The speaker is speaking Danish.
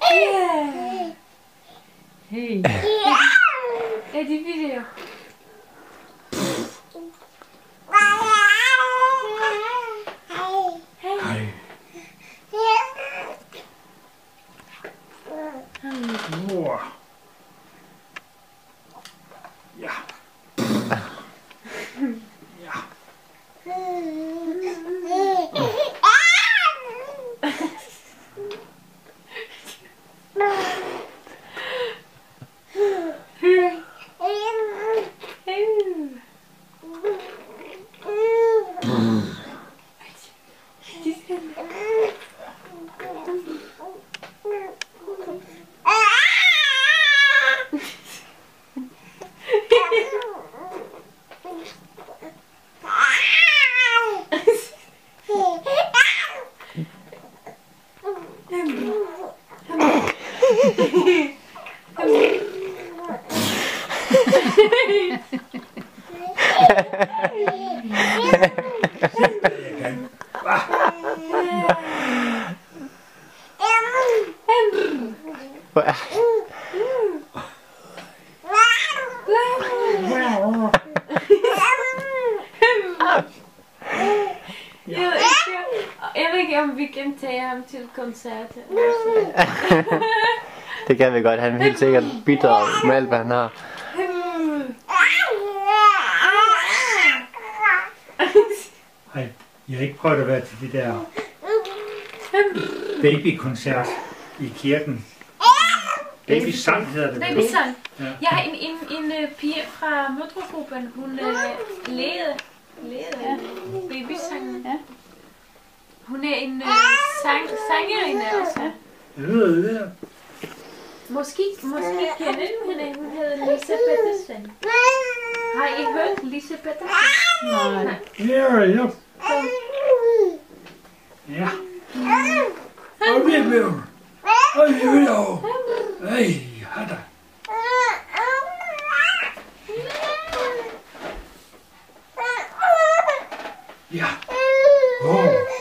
Yeah. Hey. È di video. Hej. Mor. Ja. Ja. Jeg ved ikke, om vi kan tage ham til koncert. Det kan vi godt. Han vil helt sikkert bidrage med alt, hvad han har. Hej. Jeg har ikke prøvet at være til det der babykoncert i kirken. Babysang hedder det. Babysang. Ja. Jeg har en pige fra mødregruppen. Hun ledede babysangen. Ja. Hun er en sangerinde også. Måske kender du hende. Hun hedder Lise Pettersen. Har I hørt Lise Pettersen? Nej. Ja, ja. Ja. Og vi blev. Og vi blev. Ej, hatter. Ja. Åh.